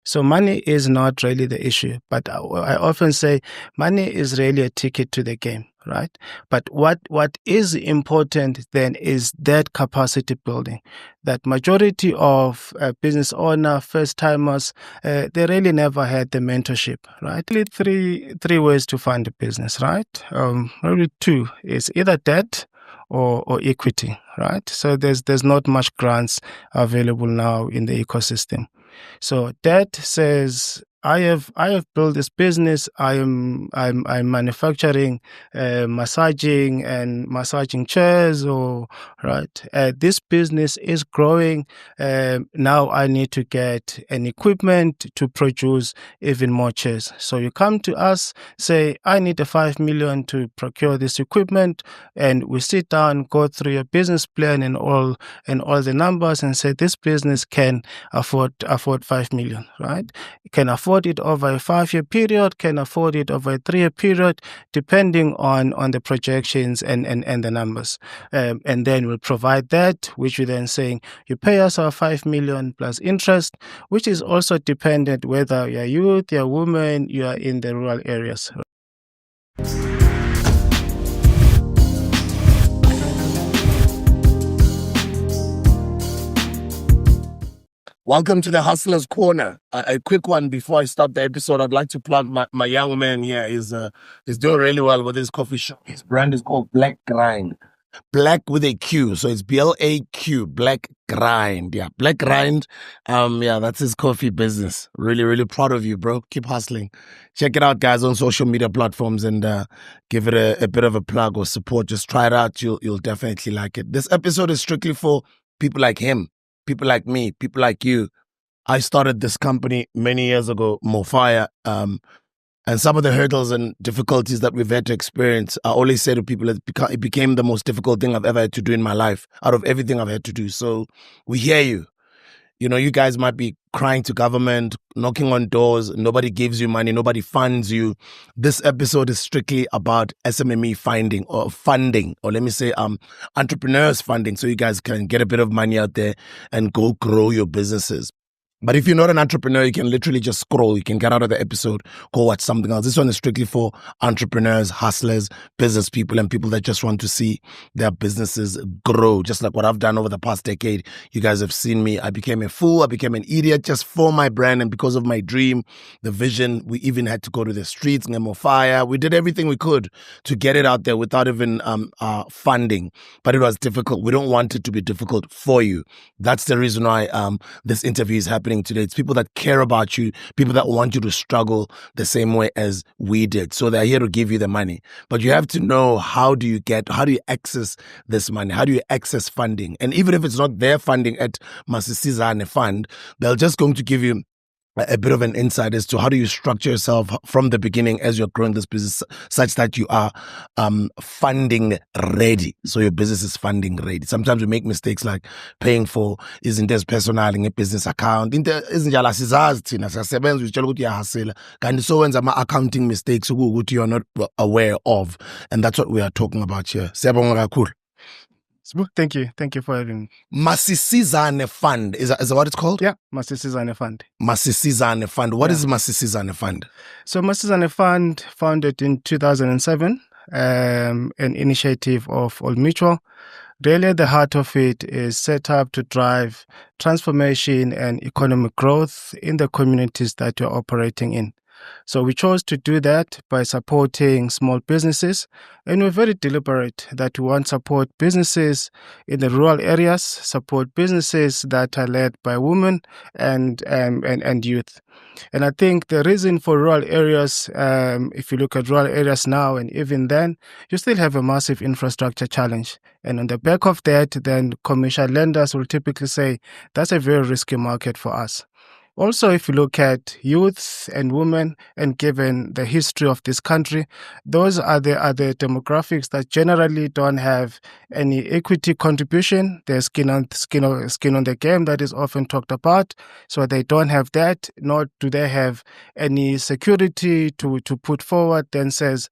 So money is not really the issue, but I often say money is really a ticket to the game, right? But what is important then is that capacity building. That majority of business owner, first timers, they really never had the mentorship, right? Really three ways to fund a business, right? Really two is either debt or equity, right? So there's not much grants available now in the ecosystem. So that says I have built this business. I'm manufacturing massaging chairs, or right. This business is growing. Now I need to get an equipment to produce even more chairs. So you come to us, say I need a 5 million to procure this equipment, and we sit down, go through your business plan and all the numbers, and say this business can afford 5 million, right? Can afford it over a 5-year period, can afford it over a 3-year period, depending on the projections and the numbers. And then we'll provide that, which we're then saying, you pay us our 5 million plus interest, which is also dependent whether you're youth, you're woman, you are in the rural areas. Welcome to the Hustler's Corner. A quick one before I start the episode. I'd like to plug my young man here. He's doing really well with his coffee shop. His brand is called Black Grind. Black with a Q. So it's BLAQ, Black Grind. Yeah, Black Grind. Yeah, that's his coffee business. Really, really proud of you, bro. Keep hustling. Check it out, guys, on social media platforms, and give it a bit of a plug or support. Just try it out. You'll definitely like it. This episode is strictly for people like him. People like me, people like you. I started this company many years ago, Mofire, and some of the hurdles and difficulties that we've had to experience, I always say to people, it became the most difficult thing I've ever had to do in my life, out of everything I've had to do. So we hear you. You know, you guys might be crying to government, knocking on doors, nobody gives you money, nobody funds you. This episode is strictly about SMME funding, or let me say entrepreneurs funding, so you guys can get a bit of money out there and go grow your businesses. But if you're not an entrepreneur, you can literally just scroll. You can get out of the episode, go watch something else. This one is strictly for entrepreneurs, hustlers, business people, and people that just want to see their businesses grow. Just like what I've done over the past decade. You guys have seen me. I became a fool. I became an idiot just for my brand and because of my dream, the vision. We even had to go to the streets, Nemo Fire. We did everything we could to get it out there without even funding. But it was difficult. We don't want it to be difficult for you. That's the reason why this interview is happening today. It's people that care about you, people that want you to struggle the same way as we did. So they're here to give you the money. But you have to know, how do you access this money? How do you access funding? And even if it's not their funding at Masisizane Fund, they're just going to give you a bit of an insight as to how do you structure yourself from the beginning as you're growing this business such that you are funding ready. So your business is funding ready. Sometimes we make mistakes like paying for izinto ezpersonal ngebusiness account. Into ezinjalo sizazi thina siyasebenza utshela ukuthi uyahasela. Kanti so wenza ama-accounting mistakes ukuthi you're not aware of. And that's what we are talking about here. Siyabonga kakhulu. Thank you for having me. Masisizane Fund, is that what it's called? Yeah, Masisizane Fund. Masisizane Fund. What is Masisizane Fund? So Masisizane Fund, founded in 2007, an initiative of Old Mutual. Really, at the heart of it is set up to drive transformation and economic growth in the communities that you're operating in. So we chose to do that by supporting small businesses, and we're very deliberate that we want to support businesses in the rural areas, support businesses that are led by women and youth. And I think the reason for rural areas, if you look at rural areas now and even then, you still have a massive infrastructure challenge. And on the back of that, then commercial lenders will typically say, that's a very risky market for us. Also, if you look at youth and women, and given the history of this country, those are the demographics that generally don't have any equity contribution. There's skin on the game that is often talked about. So they don't have that, nor do they have any security to put forward. Then says,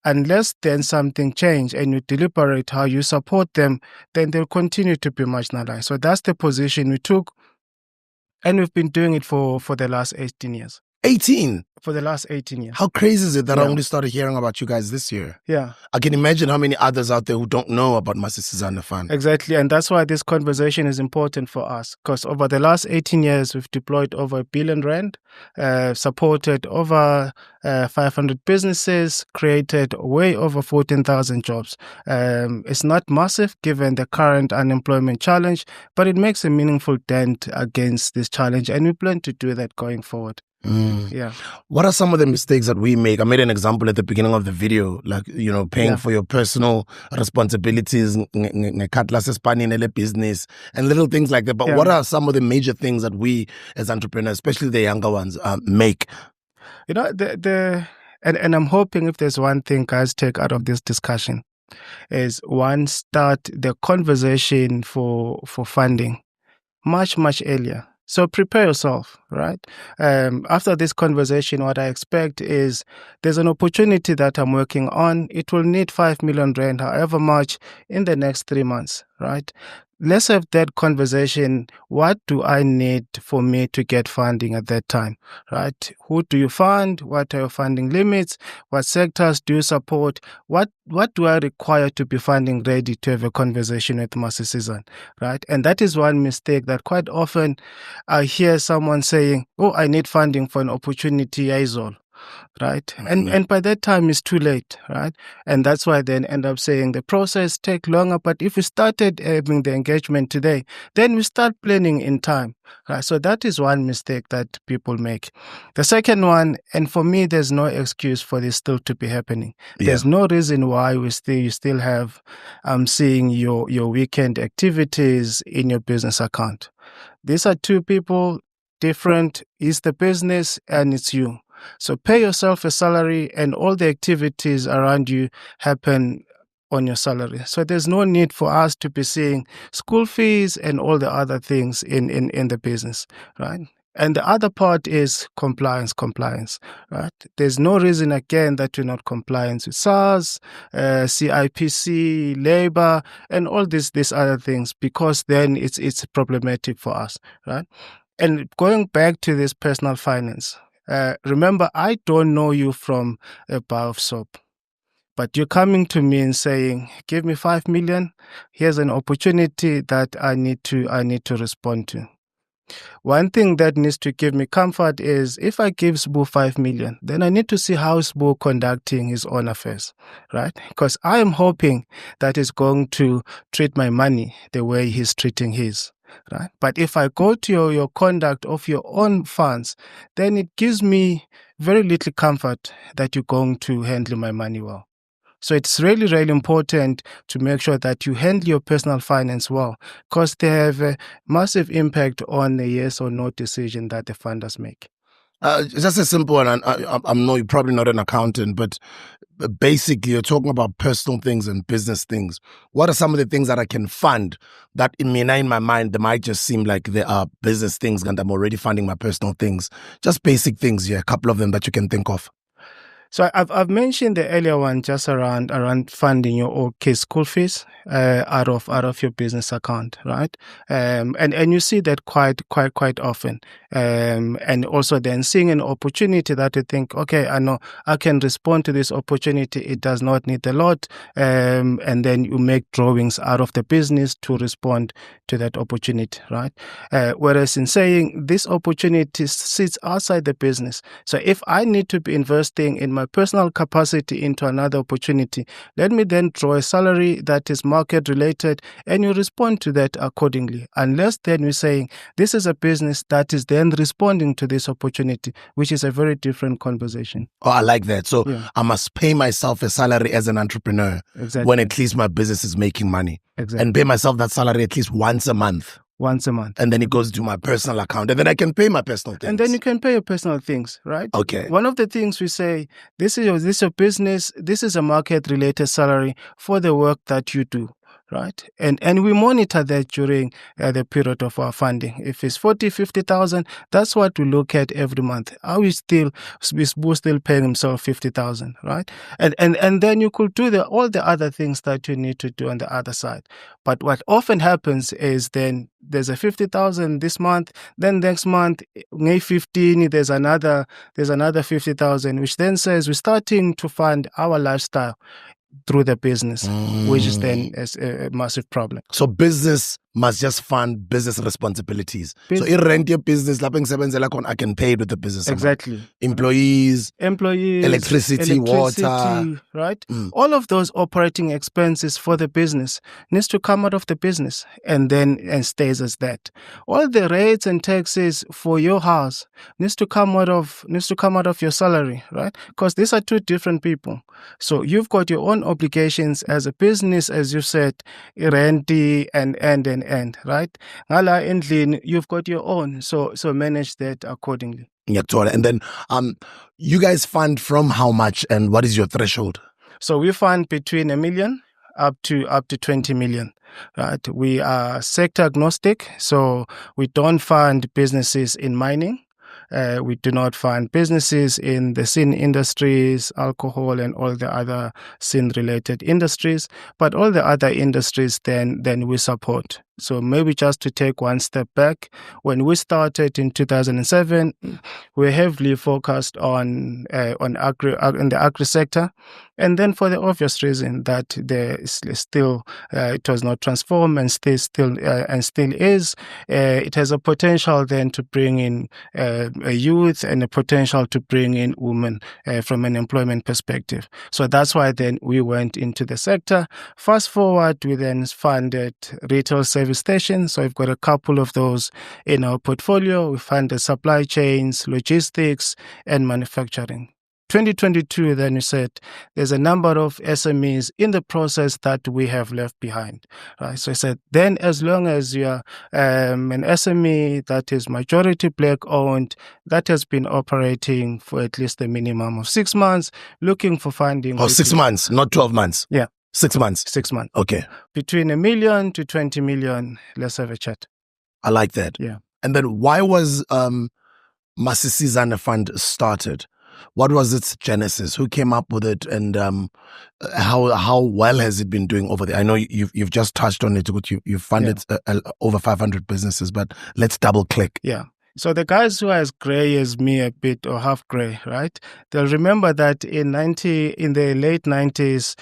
unless then something change and you deliberate how you support them, then they'll continue to be marginalized. So that's the position we took. And we've been doing it for the last 18 years. 18? For the last 18 years. How crazy is it that I Yeah. only started hearing about you guys this year? Yeah. I can imagine how many others out there who don't know about Masisizane Fund. Exactly. And that's why this conversation is important for us, because over the last 18 years, we've deployed over R1 billion, supported over 500 businesses, created way over 14,000 jobs. It's not massive given the current unemployment challenge, but it makes a meaningful dent against this challenge. And we plan to do that going forward. Yeah. What are some of the mistakes that we make? I made an example at the beginning of the video, like, paying for your personal responsibilities, business, and little things like that. But what are some of the major things that we as entrepreneurs, especially the younger ones, make? And I'm hoping if there's one thing guys take out of this discussion is one, start the conversation for funding much earlier. So prepare yourself, right? After this conversation, what I expect is there's an opportunity that I'm working on. It will need 5 million rand, however much, in the next 3 months, right? Let's have that conversation. What do I need for me to get funding at that time, right? Who do you fund? What are your funding limits? What sectors do you support? What do I require to be funding ready to have a conversation with Masisizane, right? And that is one mistake that quite often I hear someone saying, oh, I need funding for an opportunity, Aizol. Right. And by that time it's too late, right? And that's why then end up saying the process take longer. But if we started having the engagement today, then we start planning in time. Right. So that is one mistake that people make. The second one, and for me, there's no excuse for this still to be happening. There's no reason why you still have seeing your weekend activities in your business account. These are two people, different. It's the business and it's you. So pay yourself a salary and all the activities around you happen on your salary. So there's no need for us to be seeing school fees and all the other things in the business, right? And the other part is compliance, right? There's no reason, again, that you're not compliant with SARS, CIPC, labor, and all these other things, because then it's problematic for us, right? And going back to this personal finance, remember, I don't know you from a bar of soap, but you're coming to me and saying, give me 5 million. Here's an opportunity that I need to respond to. One thing that needs to give me comfort is if I give Sbu 5 million, then I need to see how Sbu conducting his own affairs, right? Because I am hoping that he's going to treat my money the way he's treating his. Right? But if I go to your conduct of your own funds, then it gives me very little comfort that you're going to handle my money well. So it's really, really important to make sure that you handle your personal finance well, because they have a massive impact on the yes or no decision that the funders make. Just a simple one. I know you're probably not an accountant, but basically you're talking about personal things and business things. What are some of the things that I can fund that in my mind, they might just seem like they are business things and I'm already funding my personal things? Just basic things, a couple of them that you can think of. So I've mentioned the earlier one just around funding your kids' school fees out of your business account, right? And you see that quite often. And also then seeing an opportunity that you think, okay, I know I can respond to this opportunity. It does not need a lot. And then you make drawings out of the business to respond to that opportunity, right? Whereas in saying this opportunity sits outside the business. So if I need to be investing in my personal capacity into another opportunity, let me then draw a salary that is market related and you respond to that accordingly. Unless then we're saying this is a business that is then responding to this opportunity, which is a very different conversation. Oh, I like that. So I must pay myself a salary as an entrepreneur when at least my business is making money. And pay myself that salary at least once a month. And then it goes to my personal account. And then I can pay my personal things. And then you can pay your personal things, right? Okay. One of the things we say, this is your business, this is a market-related salary for the work that you do. right? And we monitor that during the period of our funding. If it's 40, 50,000, that's what we look at every month. Are we still paying himself 50,000, right? And then you could do all the other things that you need to do on the other side. But what often happens is then there's a 50,000 this month, then next month, May 15, there's another 50,000, which then says we're starting to fund our lifestyle through the business, which is then a massive problem. So business must just fund business responsibilities. So if rent your business, I can pay it with the business. Exactly. Employees, electricity, water, right? All of those operating expenses for the business needs to come out of the business and stays as that. All the rates and taxes for your house needs to come out of your salary, right? Because these are two different people. So you've got your own obligations as a business, as you said, rent and right? Ngala endlini, you've got your own. So manage that accordingly. And then you guys fund from how much and what is your threshold? So we fund between 1 million up to 20 million. Right? We are sector agnostic, so we don't fund businesses in mining. We do not fund businesses in the sin industries, alcohol, and all the other sin-related industries. But all the other industries, then we support. So maybe just to take one step back, when we started in 2007, we heavily focused on in the agri sector, and then for the obvious reason that there is still it was not transformed and still is. It has a potential then to bring in a youth and a potential to bring in women from an employment perspective. So that's why then we went into the sector. Fast forward, we then funded retail service stations. So we've got a couple of those in our portfolio. We funded supply chains, logistics, and manufacturing. 2022, then you said there's a number of SMEs in the process that we have left behind. Right? So I said, then as long as you're an SME that is majority black owned, that has been operating for at least a minimum of 6 months, looking for funding. 6 months, not 12 months. Yeah. 6 months. 6 months. Okay. Between 1 million to 20 million, let's have a chat. I like that. Yeah. And then why was Masisizane Fund started? What was its genesis? Who came up with it, and how well has it been doing over there? I know you've just touched on it. You've funded over 500 businesses, but let's double click. Yeah. So the guys who are as grey as me a bit, or half grey, right? They'll remember that in the late 90s,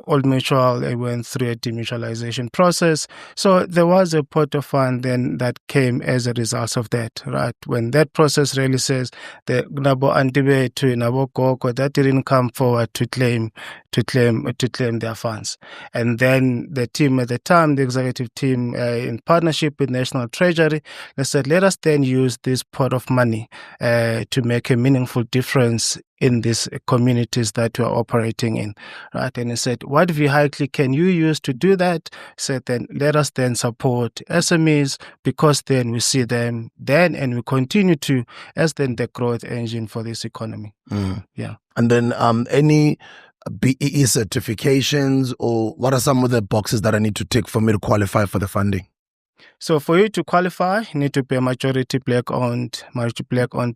Old Mutual went through a demutualization process. So there was a pot of fund then that came as a result of that, right? When that process really says the Nabo Antibe to Nabo Koko, that didn't come forward to claim their funds. And then the team at the time, the executive team, in partnership with National Treasury, they said, let us then use this pot of money to make a meaningful difference in these communities that we're operating in, right? And he said, what vehicle can you use to do that? He said, then let us then support SMEs, because then we see them then and we continue to as then the growth engine for this economy. Yeah. And then any BEE certifications, or what are some of the boxes that I need to tick for me to qualify for the funding? So for you to qualify, you need to be a majority black-owned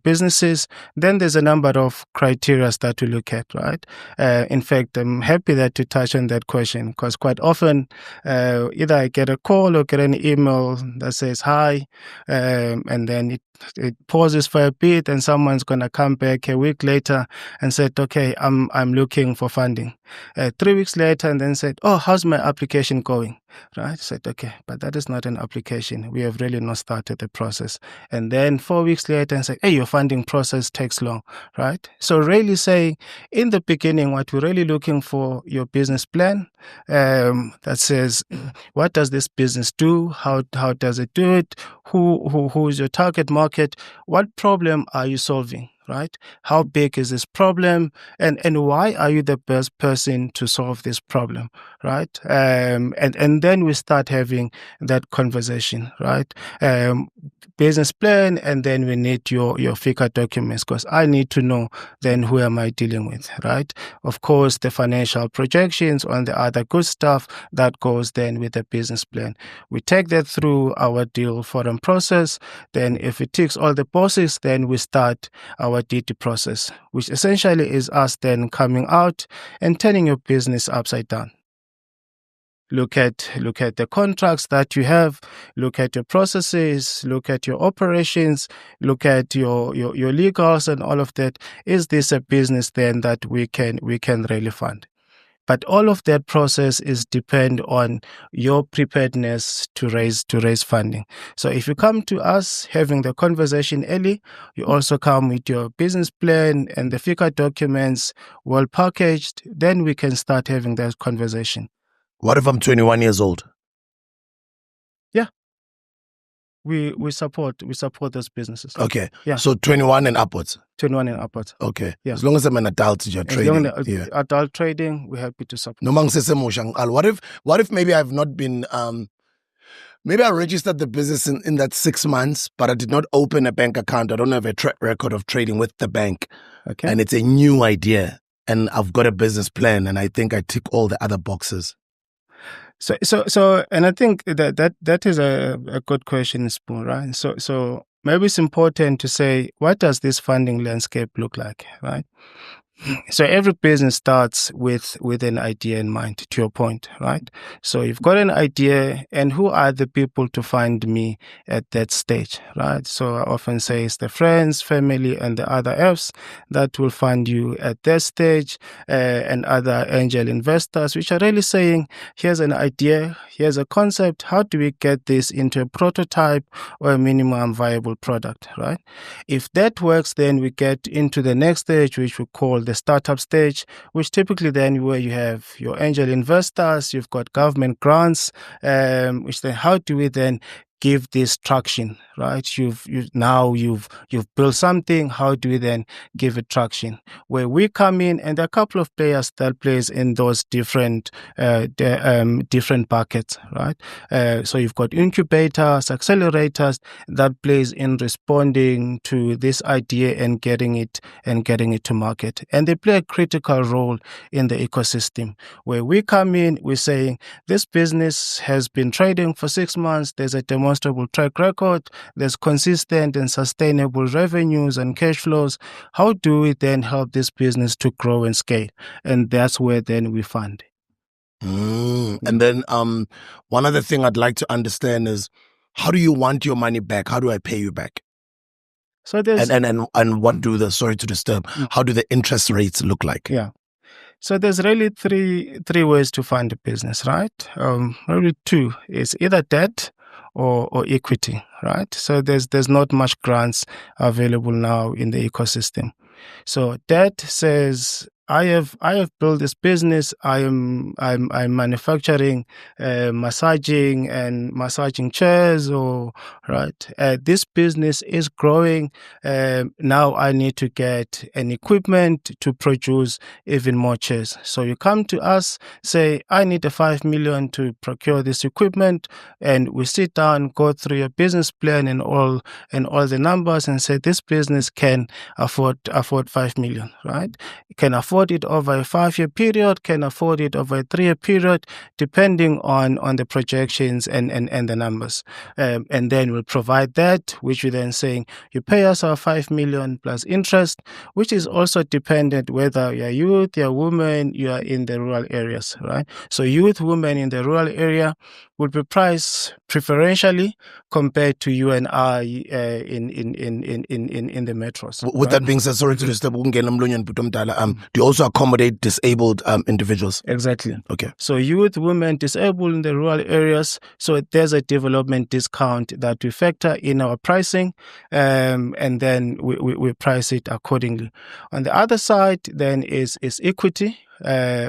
businesses. Then there's a number of criteria that we look at, right? In fact, I'm happy that you touched on that question, because quite often either I get a call or get an email that says hi, and then it pauses for a bit, and someone's going to come back a week later and said, okay, I'm looking for funding. 3 weeks later, and then said, oh, how's my application going? Right? I said, okay, but that is not an application. We have really not started the process. And then 4 weeks later, and say, hey, your funding process takes long, right? So really say, in the beginning, what we're really looking for, your business plan that says, what does this business do? How does it do it? Who is your target market? What problem are you solving? Right? How big is this problem? And why are you the best person to solve this problem? right? And then we start having that conversation, right? Business plan, and then we need your FICA documents, because I need to know then who am I dealing with, right? Of course, the financial projections on the other good stuff that goes then with the business plan. We take that through our deal forum process. Then if it ticks all the boxes, then we start our DD process, which essentially is us then coming out and turning your business upside down. Look at the contracts that you have, look at your processes, look at your operations, look at your legals and all of that. Is this a business then that we can really fund? But all of that process is depend on your preparedness to raise funding. So if you come to us having the conversation early, you also come with your business plan and the FICA documents well packaged, then we can start having that conversation. What if I'm 21 years old? Yeah. We support those businesses. Okay. Yeah. So 21 and upwards. 21 and upwards. Okay. Yeah. As long as I'm an adult, you're trading. Yeah. Adult trading, we're happy to support. No, what if maybe I've not been maybe I registered the business in that 6 months, but I did not open a bank account. I don't have a track record of trading with the bank. Okay. And it's a new idea, and I've got a business plan, and I think I tick all the other boxes. So, and I think that is a good question, Sbu, right? So maybe it's important to say, what does this funding landscape look like, right? So every business starts with an idea in mind, to your point, right? So you've got an idea, and who are the people to find me at that stage, right? So I often say it's the friends, family, and the other Fs that will fund you at that stage, and other angel investors, which are really saying, here's an idea, here's a concept, how do we get this into a prototype or a minimum viable product, right? If that works, then we get into the next stage, which we call the startup stage, which typically then where you have your angel investors, you've got government grants, which then how do we then give this traction, right? You've built something. How do we then give it traction? Where we come in, and there are a couple of players that plays in those different buckets, right? So you've got incubators, accelerators that plays in responding to this idea and getting it to market, and they play a critical role in the ecosystem. Where we come in, we're saying this business has been trading for 6 months. There's a demonstrable track record. There's consistent and sustainable revenues and cash flows. How do we then help this business to grow and scale? And that's where then we fund. And then one other thing I'd like to understand is, how do you want your money back? How do I pay you back? So there's and what do the, sorry to disturb, how do the interest rates look like? Yeah. So there's really three ways to fund a business, right? Really two. It's either debt or equity, right? So there's not much grants available now in the ecosystem. So debt says, I have built this business. I'm manufacturing massaging chairs, or right. This business is growing. Now I need to get an equipment to produce even more chairs. So you come to us, say, I need a 5 million to procure this equipment, and we sit down, go through your business plan and all the numbers, and say this business can afford 5 million, right? It can afford it over a 5-year period, can afford it over a 3-year period, depending on the projections and the numbers. And then we'll provide that, which we're then saying, you pay us our 5 million plus interest, which is also dependent whether you're youth, you're woman, you are in the rural areas, right? So youth, women in the rural area would be priced preferentially compared to you and I in the metros. With that being said, sorry to disturb, do you also accommodate disabled individuals? Exactly. Okay. So youth, women, disabled in the rural areas. So there's a development discount that we factor in our pricing, and then we price it accordingly. On the other side, then is equity.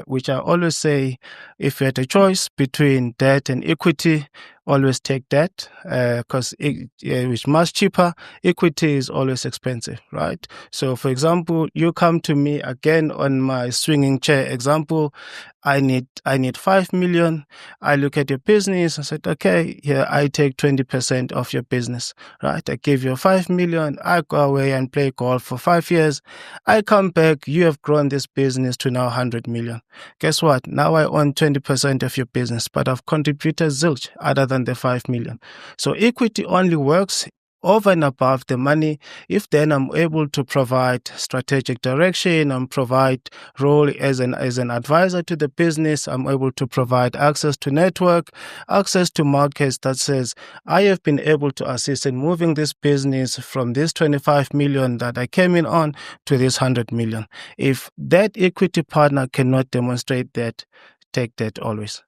Which I always say, if you had a choice between debt and equity, always take debt because it's much cheaper. Equity is always expensive, right? So, for example, you come to me again on my swinging chair example. I need 5 million. I look at your business. I said, okay, here I take 20% of your business, right? I give you 5 million. I go away and play golf for 5 years. I come back. You have grown this business to now 100 million. Guess what? Now I own 20% of your business, but I've contributed zilch other than the 5 million. So equity only works over and above the money if then I'm able to provide strategic direction and provide role as an advisor to the business. I'm able to provide access to network, access to markets that says I have been able to assist in moving this business from this 25 million that I came in on to this 100 million. If that equity partner cannot demonstrate that, take that always.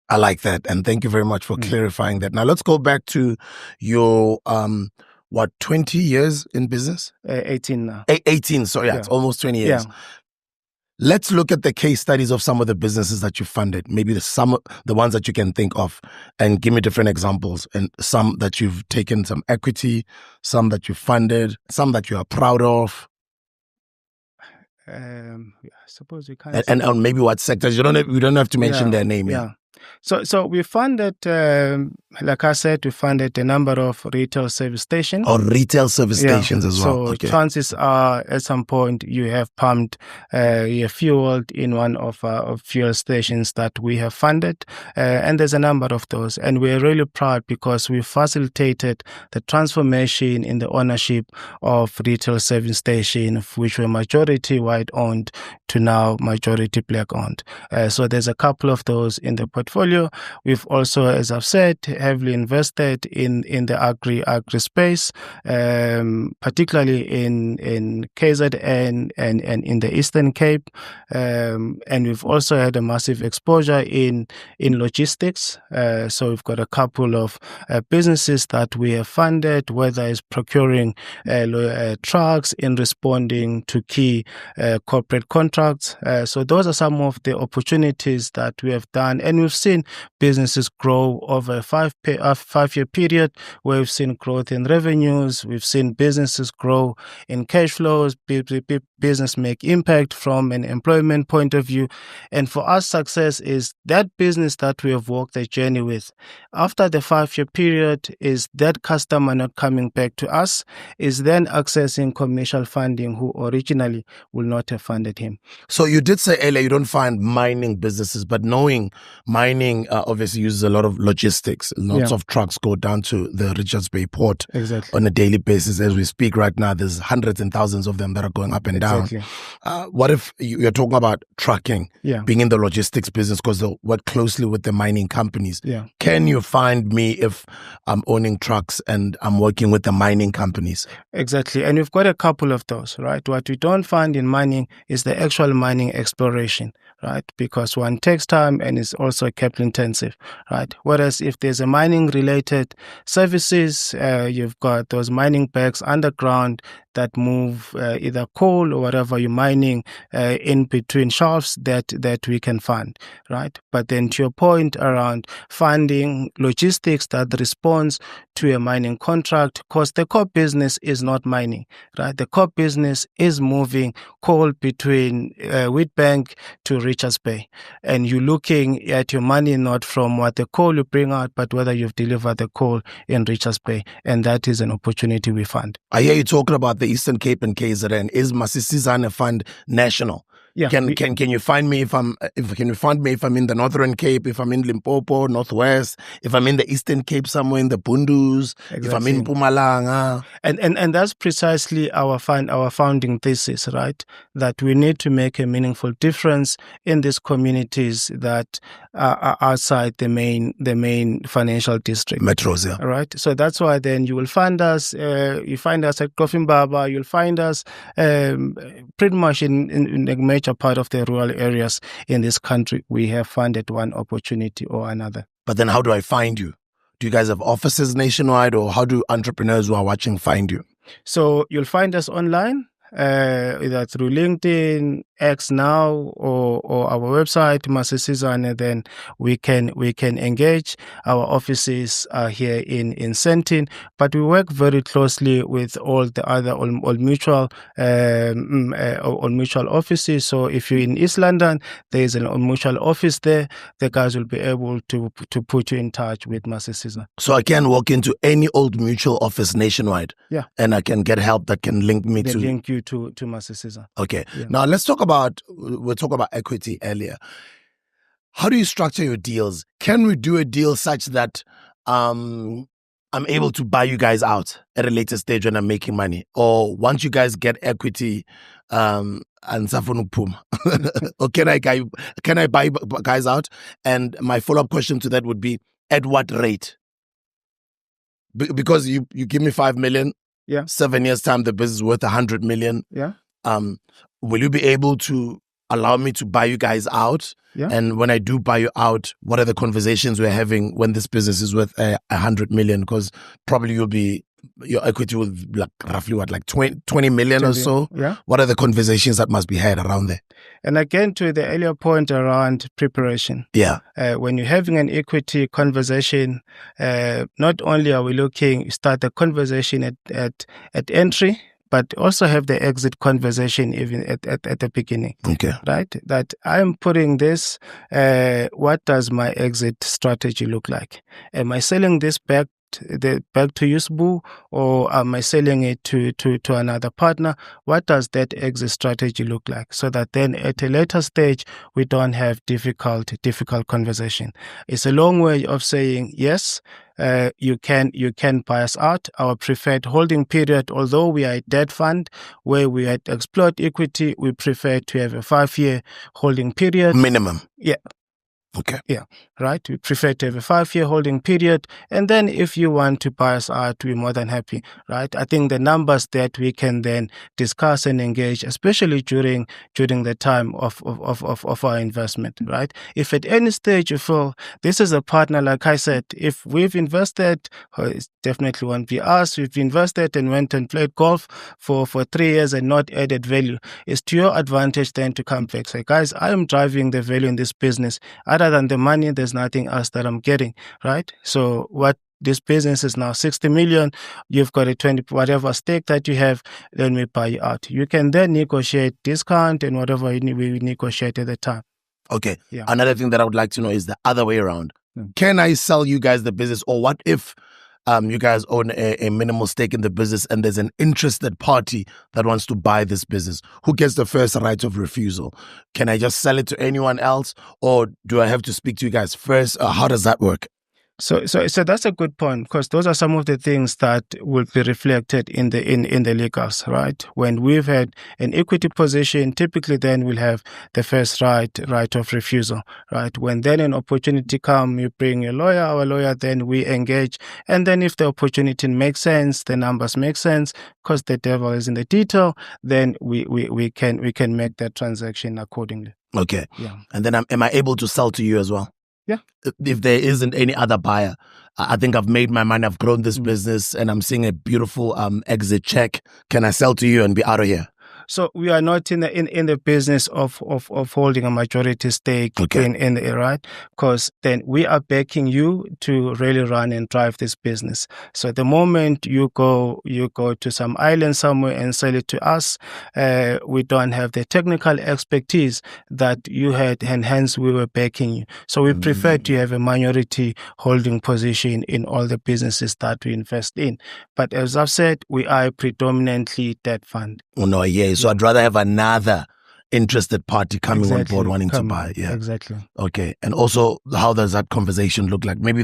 I like that. And thank you very much for clarifying that. Now let's go back to your, 20 years in business? 18 now. 18. So yeah, it's almost 20 years. Yeah. Let's look at the case studies of some of the businesses that you funded, maybe the ones that you can think of, and give me different examples, and some that you've taken some equity, some that you funded, some that you are proud of. I suppose we can't. And maybe what sectors. We don't have to mention their name. Yeah. So we funded, like I said, we funded a number of retail service stations. Or retail service stations as well. So chances are at some point you have pumped, you have fueled in one of our fuel stations that we have funded. And there's a number of those. And we're really proud because we facilitated the transformation in the ownership of retail service stations, which were majority white owned to now majority black owned. So there's a couple of those in the portfolio. We've also, as I've said, heavily invested in the agri space, particularly in KZN and in the Eastern Cape. And we've also had a massive exposure in logistics. So we've got a couple of businesses that we have funded, whether it's procuring trucks, in responding to key corporate contracts. So those are some of the opportunities that we have done. And we've seen businesses grow over a 5-year period, where we've seen growth in revenues. We've seen businesses grow in cash flows, business make impact from an employment point of view. And for us, success is that business that we have walked the journey with. After the 5-year period, is that customer not coming back to us, is then accessing commercial funding who originally will not have funded him. So you did say earlier you don't find mining businesses, but knowing mining obviously uses a lot of logistics. Lots of trucks go down to the Richards Bay port on a daily basis. As we speak right now, there's hundreds and thousands of them that are going up and down. What if you're talking about trucking, being in the logistics business, because they work closely with the mining companies? Can you find me if I'm owning trucks and I'm working with the mining companies? Exactly. And we've got a couple of those, right? What we don't find in mining is the actual mining exploration, right? Because one takes time and is also capital intensive, right? Whereas if there's a mining related services, you've got those mining bags underground that move either coal or whatever you're mining in between shafts that we can fund, right? But then to your point around funding logistics that responds to a mining contract, because the core business is not mining, right? The core business is moving coal between Wheatbank to Richards Bay. And you're looking at your money not from what the coal you bring out, but whether you've delivered the coal in Richards Bay. And that is an opportunity we fund. I hear you talking about the Eastern Cape and KZN. Is Masisizane Fund national? Yeah, can you find me if I'm in the Northern Cape, if I'm in Limpopo, Northwest, if I'm in the Eastern Cape somewhere in the Bundus, if I'm in Mpumalanga? And that's precisely our founding thesis, right? That we need to make a meaningful difference in these communities that are outside the main financial district. Metros, yeah. Right. So that's why then you will find us. You find us at Kofimbaba. You'll find us pretty much in a major part of the rural areas in this country. We have funded one opportunity or another. But then how do I find you? Do you guys have offices nationwide, or how do entrepreneurs who are watching find you? So you'll find us online. either through LinkedIn, X now, or our website, Masisizane, then we can engage. Our offices are here in Sentin, but we work very closely with all the other Old Mutual offices. So if you're in East London, there is an Old Mutual office there. The guys will be able to put you in touch with Masisizane. So I can walk into any Old Mutual office nationwide, yeah, and I can get help that can link me to you to Masisizane. Okay. Yeah. Now let's talk about, we'll talk about equity earlier. How do you structure your deals? Can we do a deal such that I'm able to buy you guys out at a later stage when I'm making money? Or once you guys get equity, and or can I buy guys out? And my follow-up question to that would be, at what rate? Because you give me 5 million, 7 years time the business is worth 100 million. Will you be able to allow me to buy you guys out? And when I do buy you out, what are the conversations we're having when this business is worth 100 million? Because probably your equity will be like roughly what, like 20 million or so? What are the conversations that must be had around there? And again, to the earlier point around preparation. When you're having an equity conversation, not only are we start the conversation at entry, but also have the exit conversation even at the beginning. Right? That I'm putting this, what does my exit strategy look like? Am I selling this back to you, Sbu, or am I selling it to another partner? What does that exit strategy look like? So that then at a later stage, we don't have difficult conversation. It's a long way of saying, yes, you can buy us out. Our preferred holding period, although we are a debt fund where we had explored equity, we prefer to have a 5-year holding period. Minimum. Right. We prefer to have a 5-year holding period. And then if you want to buy us out, we're more than happy. Right. I think the numbers that we can then discuss and engage, especially during the time of our investment. Right. If at any stage you feel this is a partner, like I said, if we've invested, it definitely won't be us. We've invested and went and played golf for 3 years and not added value. It's to your advantage then to come back. Say, guys, I am driving the value in this business. Other than the money, there's nothing else that I'm getting, right? So what this business is now 60 million, you've got a 20, whatever stake that you have, then we buy you out. You can then negotiate discount and whatever we negotiate at the time. Okay. Another thing that I would like to know is the other way around. Can I sell you guys the business, or what if you guys own a minimal stake in the business and there's an interested party that wants to buy this business? Who gets the first right of refusal? Can I just sell it to anyone else, or do I have to speak to you guys first? How does that work? So that's a good point, because those are some of the things that will be reflected in the legals, right? When we've had an equity position, typically then we'll have the first right of refusal, right? When then an opportunity comes, you bring your lawyer, our lawyer, then we engage, and then if the opportunity makes sense, the numbers make sense, because the devil is in the detail, then we can make that transaction accordingly. Okay. And then am I able to sell to you as well? If there isn't any other buyer, I think I've made my money, I've grown this business, and I'm seeing a beautiful exit check. Can I sell to you and be out of here? So we are not in the business of holding a majority stake in the right, because then we are backing you to really run and drive this business. So the moment you go to some island somewhere and sell it to us, we don't have the technical expertise that you had, and hence we were backing you. So we prefer to have a minority holding position in all the businesses that we invest in. But as I've said, we are a predominantly debt fund. Oh no, so I'd rather have another interested party coming on board wanting to buy. Exactly. Okay. And also, how does that conversation look like? Maybe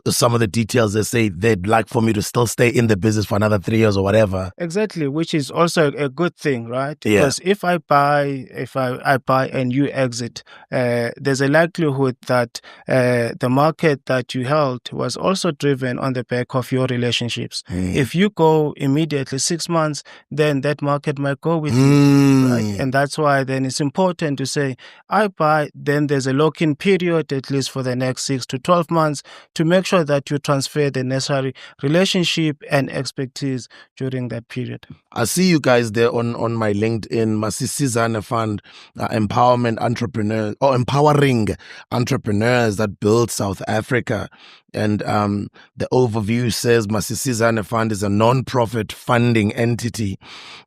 some of the details, they say they'd like for me to still stay in the business for another 3 years or whatever. Exactly, which is also a good thing, right? Because if I buy and you exit, there's a likelihood that the market that you held was also driven on the back of your relationships. If you go immediately 6 months, then that market might go with you. Right? And that's why then it's important to say, I buy, then there's a lock-in period, at least for the next 6 to 12 months, to make sure that you transfer the necessary relationship and expertise during that period. I see you guys there on my LinkedIn, Masisizane Fund, empowerment entrepreneurs, or empowering entrepreneurs that build South Africa. And the overview says Masisizane Fund is a non-profit funding entity.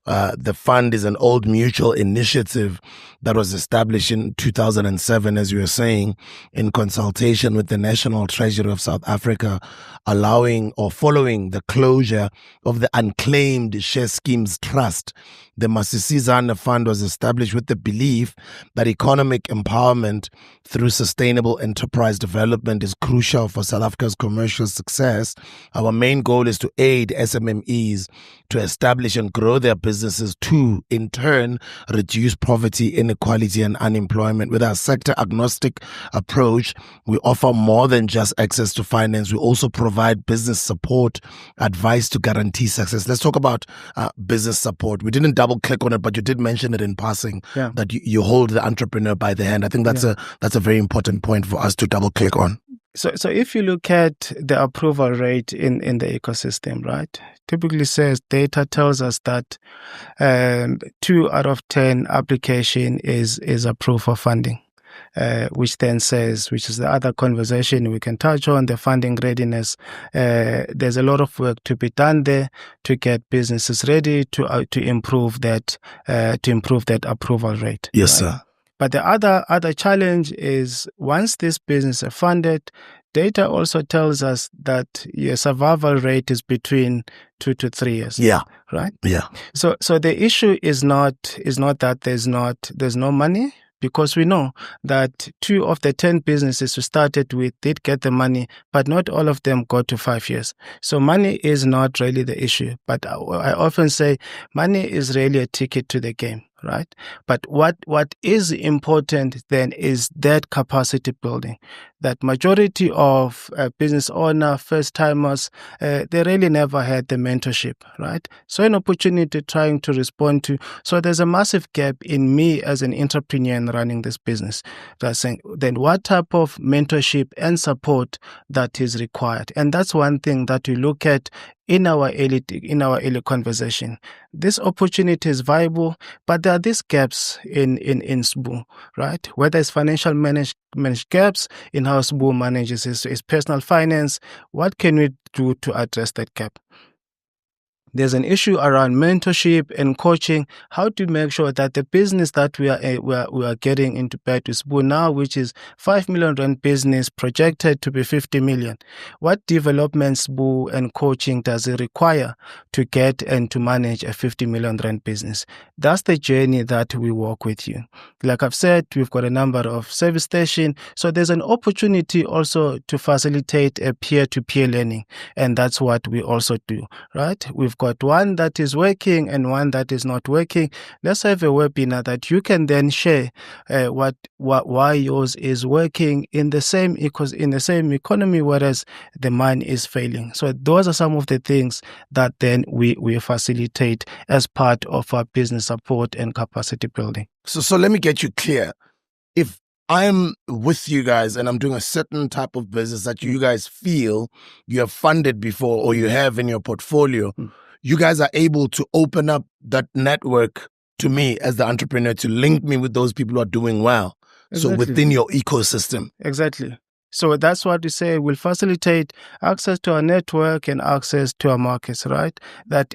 The fund is an old mutual initiative that was established in 2007, as you were saying, in consultation with the National Treasury of South Africa, allowing or following the closure of the unclaimed share schemes trust. The Masisizane Fund was established with the belief that economic empowerment through sustainable enterprise development is crucial for South Africa's commercial success. Our main goal is to aid SMMEs to establish and grow their businesses to, in turn, reduce poverty, inequality, and unemployment. With our sector-agnostic approach, we offer more than just access to finance. We also provide business support, advice to guarantee success. Let's talk about business support. We didn't double-click on it, but you did mention it in passing, that you hold the entrepreneur by the hand. I think that's a very important point for us to double-click on. So if you look at the approval rate in the ecosystem, right, typically says data tells us that 2 out of 10 application is approved for funding, which then says, which is the other conversation we can touch on, the funding readiness. There's a lot of work to be done there to get businesses ready to improve that approval rate. Yes, right? sir. But the other challenge is once this business is funded, data also tells us that your survival rate is between 2 to 3 years. Yeah. Right? Yeah. So the issue is not that there's no money, because we know that 2 of the 10 businesses we started with did get the money, but not all of them got to 5 years. So money is not really the issue. But I often say money is really a ticket to the game. Right. But what is important then is that capacity building. That majority of business owner, first timers, they really never had the mentorship. Right. So an opportunity trying to respond to. So there's a massive gap in me as an entrepreneur in running this business. That's saying then what type of mentorship and support that is required. And that's one thing that we look at in our early conversation. This opportunity is viable, but there are these gaps in Sbu, right? Whether it's financial managed gaps in how Sbu manages his personal finance, what can we do to address that gap? There's an issue around mentorship and coaching, how to make sure that the business that we are getting into bed with Sbu now, which is 5 million rand business projected to be 50 million. What development Sbu and coaching does it require to get and to manage a 50 million rand business? That's the journey that we walk with you. Like I've said, we've got a number of service stations. So there's an opportunity also to facilitate a peer-to-peer learning. And that's what we also do, right? We've got one that is working and one that is not working. Let's have a webinar that you can then share why yours is working in the same economy, whereas the mine is failing. So those are some of the things that then we facilitate as part of our business support and capacity building. So let me get you clear. If I'm with you guys and I'm doing a certain type of business that you guys feel you have funded before or you have in your portfolio, you guys are able to open up that network to me as the entrepreneur to link me with those people who are doing well. Exactly. So within your ecosystem. Exactly. So that's what we say. We'll facilitate access to our network and access to our markets, right? That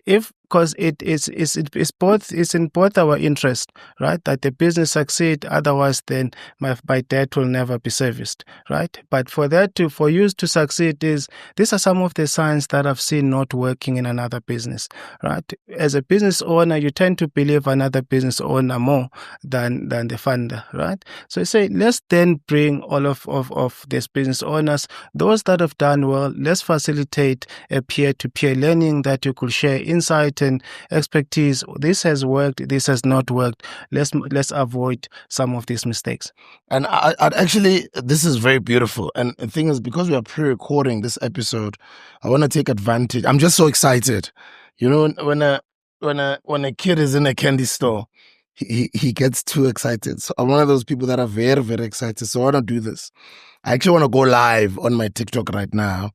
because it's in both our interest, right? That the business succeed. Otherwise, then my debt will never be serviced, right? But for you to succeed these are some of the signs that I've seen not working in another business, right? As a business owner, you tend to believe another business owner more than the funder, right? So you say, let's then bring all of these business owners, those that have done well. Let's facilitate a peer-to-peer learning that you could share insight and expertise. This has worked, this has not worked. Let's avoid some of these mistakes. And I'd actually, this is very beautiful. And the thing is, because we are pre-recording this episode, I want to take advantage. I'm just so excited. You know, when a kid is in a candy store he gets too excited. So I'm one of those people that are very, very excited. So I want to do this. I actually want to go live on my TikTok right now.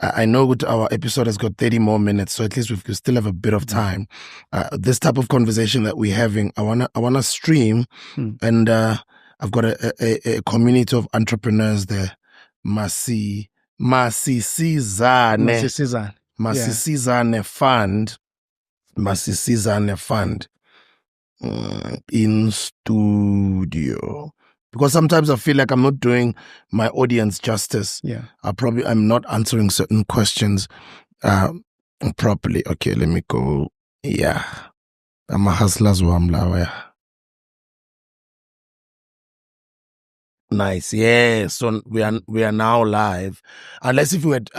I know our episode has got 30 more minutes, so at least we still have a bit of time. This type of conversation that we're having, I wanna stream, and I've got a community of entrepreneurs there. Masisizane Fund. Masisizane Fund in studio. Because sometimes I feel like I'm not doing my audience justice. Yeah. I'm not answering certain questions properly. Okay, let me go. Yeah. I'm a hustler's wamla. Nice. Yeah. So we are now live. Unless if we had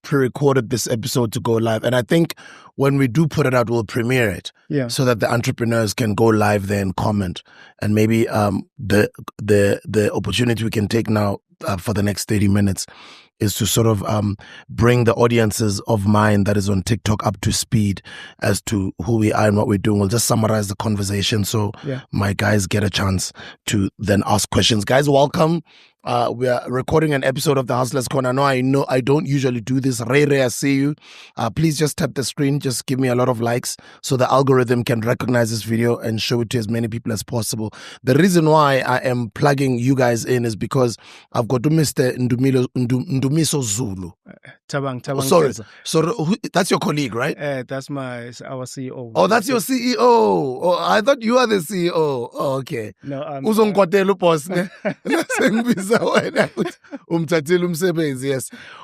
pre-recorded this episode to go live. And I think when we do put it out, we'll premiere it. Yeah. So that the entrepreneurs can go live there and comment. And maybe the opportunity we can take now for the next 30 minutes is to sort of bring the audiences of mine that is on TikTok up to speed as to who we are and what we're doing. We'll just summarize the conversation so my guys get a chance to then ask questions. Guys, welcome. We are recording an episode of the Hustlers Corner. I know I don't usually do this. Ray, I see you. Please just tap the screen. Just give me a lot of likes so the algorithm can recognize this video and show it to as many people as possible. The reason why I am plugging you guys in is because I've got to Mr. Ndumiso Zulu. Thabang Hleza. So that's your colleague, right? That's our CEO. Oh, that's your CEO. Oh, I thought you are the CEO. Oh, okay. No, boss. Yes.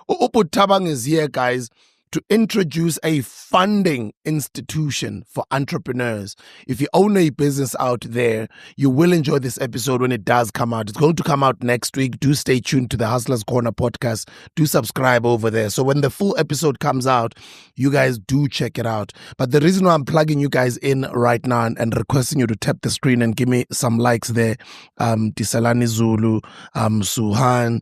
Thabang is here, guys, to introduce a funding institution for entrepreneurs. If you own a business out there, you will enjoy this episode when it does come out. It's going to come out next week. Do stay tuned to the Hustlers Corner podcast. Do subscribe over there. So when the full episode comes out, you guys do check it out. But the reason why I'm plugging you guys in right now and requesting you to tap the screen and give me some likes there, Disalani Zulu, Suhan,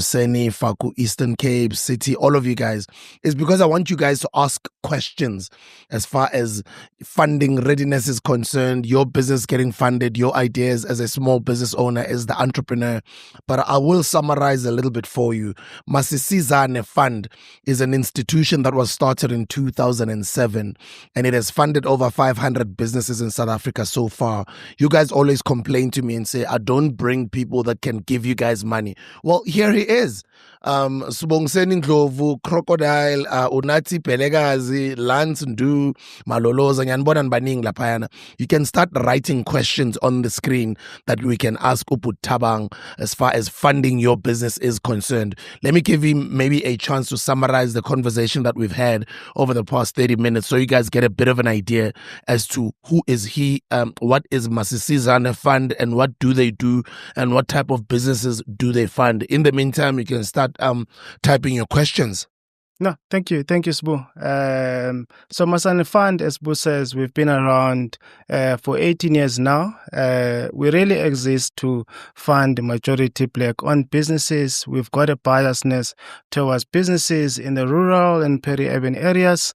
Seni, Faku, Eastern Cape, City, all of you guys, is because I want you guys to ask questions as far as funding readiness is concerned, your business getting funded, your ideas as a small business owner, as the entrepreneur. But I will summarize a little bit for you. Masisizane Fund is an institution that was started in 2007, and it has funded over 500 businesses in South Africa so far. You guys always complain to me and say, I don't bring people that can give you guys money. Well, here he is. Subongiseni Ndlovu, Crocodile, Unati Pelegazi, Lance Ndu, Maloloza, Nyanbona Baning Lapayana. You can start writing questions on the screen that we can ask Thabang as far as funding your business is concerned. Let me give him maybe a chance to summarize the conversation that we've had over the past 30 minutes so you guys get a bit of an idea as to who is he, what is Masisizane Fund, and what do they do, and what type of businesses do they fund. In the meantime, you can start typing your questions. No, thank you, Sbu. So Masisizane Fund, as Sbu says, we've been around for 18 years now. We really exist to fund majority Black-owned businesses. We've got a biasness towards businesses in the rural and peri-urban areas,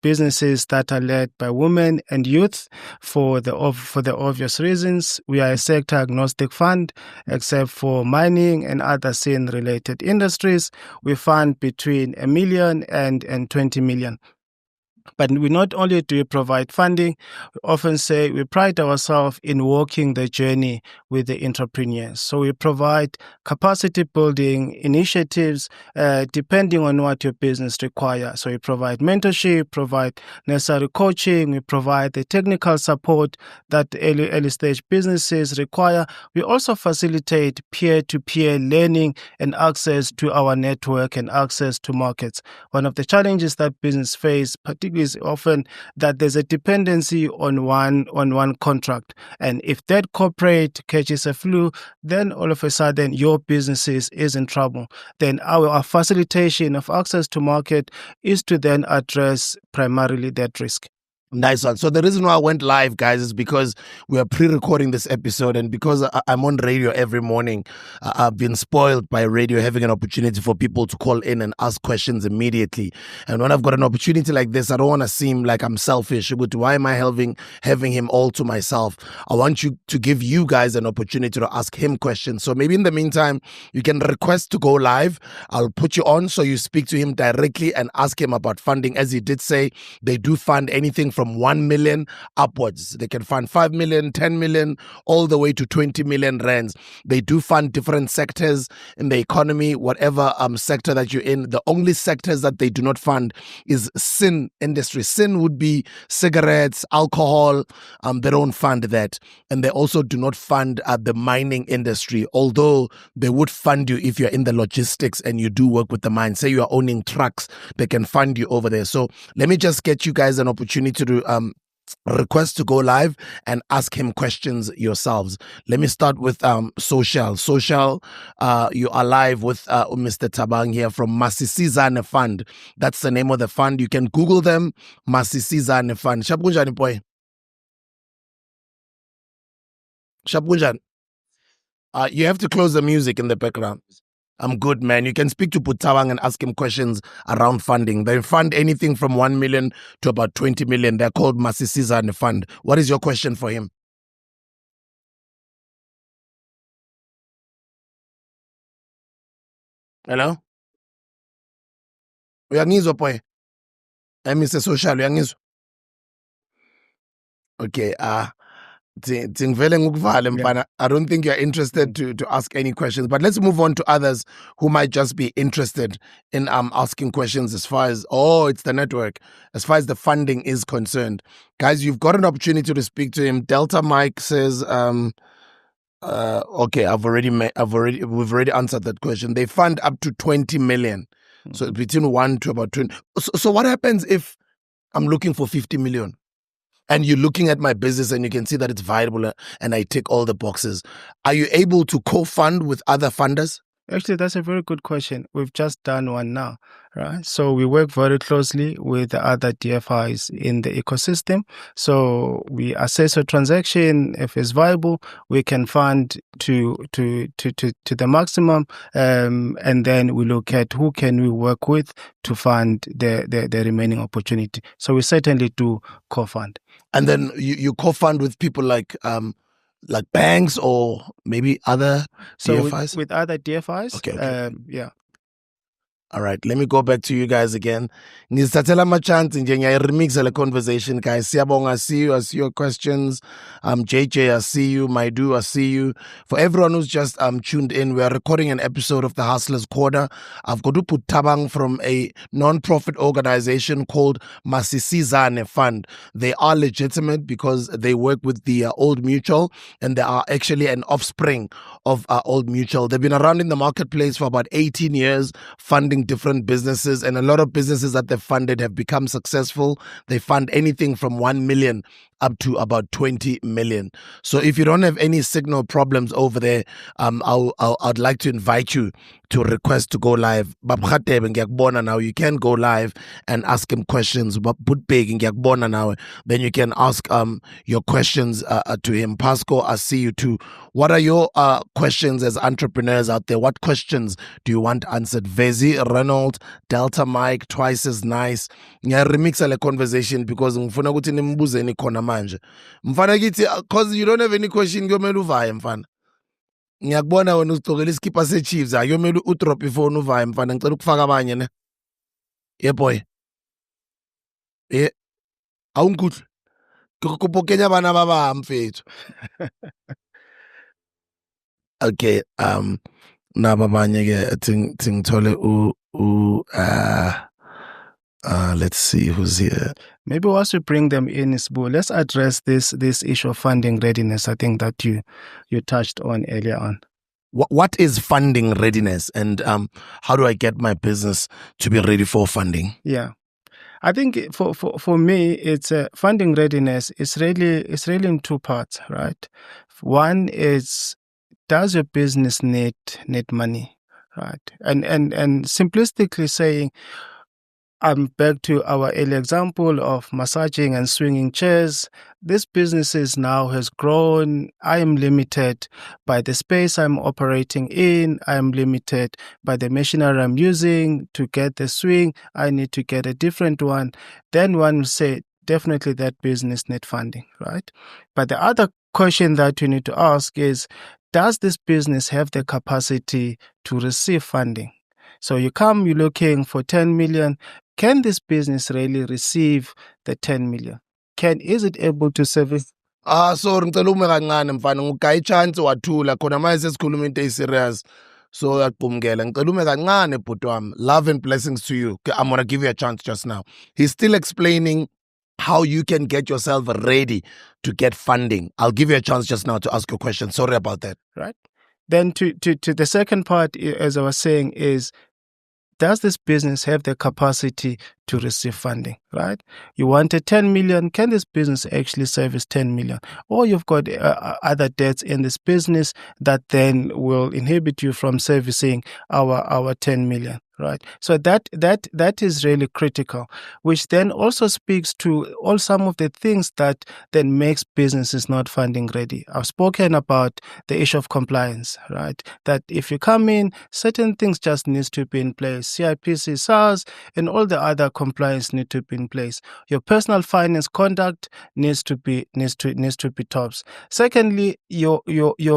businesses that are led by women and youth for the obvious reasons. We are a sector-agnostic fund, except for mining and other sin-related industries. We fund between 1 million and 20 million. But we not only do we provide funding, we often say we pride ourselves in walking the journey with the entrepreneurs. So we provide capacity building initiatives depending on what your business requires. So we provide mentorship, provide necessary coaching, we provide the technical support that early stage businesses require. We also facilitate peer-to-peer learning and access to our network and access to markets. One of the challenges that business face, particularly, is often that there's a dependency on one contract, and if that corporate catches a flu, then all of a sudden your business is in trouble. Then our facilitation of access to market is to then address primarily that risk. Nice one. So the reason why I went live, guys, is because we are pre-recording this episode, and because I'm on radio every morning, I've been spoiled by radio having an opportunity for people to call in and ask questions immediately. And when I've got an opportunity like this, I don't want to seem like I'm selfish. But why am I having him all to myself? I want you to give you guys an opportunity to ask him questions. So maybe in the meantime, you can request to go live. I'll put you on so you speak to him directly and ask him about funding. As he did say, they do fund anything from 1 million upwards. They can fund 5 million, 10 million, all the way to 20 million rands. They do fund different sectors in the economy, whatever sector that you're in. The only sectors that they do not fund is sin industry. Sin would be cigarettes, alcohol. They don't fund that. And they also do not fund the mining industry, although they would fund you if you're in the logistics and you do work with the mine. Say you are owning trucks, they can fund you over there. So let me just get you guys an opportunity to request to go live and ask him questions yourselves. Let me start with Social. Social, you are live with Mr. Thabang here from Masisizane Fund. That's the name of the fund. You can Google them, Masisizane Fund. Shapunjani boy. Shapunjan. You have to close the music in the background. I'm good, man. You can speak to Putawang and ask him questions around funding. They fund anything from 1 million to about 20 million. They're called Masisizane Fund. What is your question for him? Hello? Uyangizwa boy? Mr. Social, uyangizwa? Okay, I don't think you're interested to ask any questions, but let's move on to others who might just be interested in asking questions as far as, it's the network, as far as the funding is concerned. Guys, you've got an opportunity to speak to him. Delta Mike says, okay, we've already answered that question. They fund up to 20 million. So between 1 to about 20. So what happens if I'm looking for 50 million? And you're looking at my business and you can see that it's viable and I tick all the boxes. Are you able to co-fund with other funders? Actually, that's a very good question. We've just done one now, right? So we work very closely with the other DFIs in the ecosystem. So we assess a transaction. If it's viable, we can fund to the maximum, and then we look at who can we work with to fund the remaining opportunity. So we certainly do co-fund. And then you co-fund with people like banks or maybe other DFIs? With other DFIs, okay. yeah. All right, let me go back to you guys again. Ngizithathela ama-chance nje ngiyayiremixa le conversation, guys. Siyabonga, I see your questions. JJ, I see you. Maidu, I see you. For everyone who's just tuned in, we are recording an episode of the Hustlers Corner. I've got to put Thabang from a non-profit organization called Masisizane Fund. They are legitimate because they work with the Old Mutual, and they are actually an offspring of Old Mutual. They've been around in the marketplace for about 18 years, funding different businesses, and a lot of businesses that they've funded have become successful. They fund anything from 1 million up to about 20 million. So if you don't have any signal problems over there, I'd like to invite you to request to go live. Now you can go live and ask him questions. Then you can ask your questions to him. Pasco, I see you too. What are your questions as entrepreneurs out there? What questions do you want answered? Vezi, Reynolds, Delta Mike, Twice as Nice. Ngiyaremixa le conversation because ngifuna ukuthi nimbuzeni khona manje. Mfana kithi, cause you don't have any question, kuyomele uvaye mfana. Ngiyakubona wena uzigcokela isikipha se-Chiefs, kuyomele udrop ifone uvaye mfana. Ngicela ukufaka abanye ne. Yeah boy. Yeah. Awungikuhle. Ke kopa kenya bana ba bang mfethu. Okay, naba abanye ke ngithole let's see who's here. Maybe once we bring them in, Sbu, let's address this issue of funding readiness. I think that you touched on earlier on. What is funding readiness, and how do I get my business to be ready for funding? Yeah, I think for me, it's funding readiness. It's really in two parts, right? One is, does your business need money, right? And simplistically saying, I'm back to our early example of massaging and swinging chairs. This business now has grown. I am limited by the space I'm operating in. I am limited by the machinery I'm using to get the swing. I need to get a different one. Then one will say, definitely that business need funding, right? But the other question that you need to ask is, does this business have the capacity to receive funding? So you come, you're looking for 10 million. Can this business really receive the 10 million? Is it able to service? So ngicela ume kancane mfana ngugaya chance wathula khona manje sesikhuluma into serious. So uyaqhumukela ngicela ume kancane bhuti wami. Love and blessings to you. I'm going to give you a chance just now. He's still explaining how you can get yourself ready to get funding. I'll give you a chance just now to ask your question. Sorry about that. Right. Then to the second part, as I was saying, is, does this business have the capacity to receive funding, right? You wanted 10 million. Can this business actually service 10 million? Or you've got other debts in this business that then will inhibit you from servicing our 10 million, right? So that is really critical, which then also speaks to all some of the things that then makes businesses not funding ready. I've spoken about the issue of compliance, right? That if you come in, certain things just needs to be in place. CIPC, SARS, and all the other compliance need to be in place. Your personal finance conduct needs to be tops. Secondly, your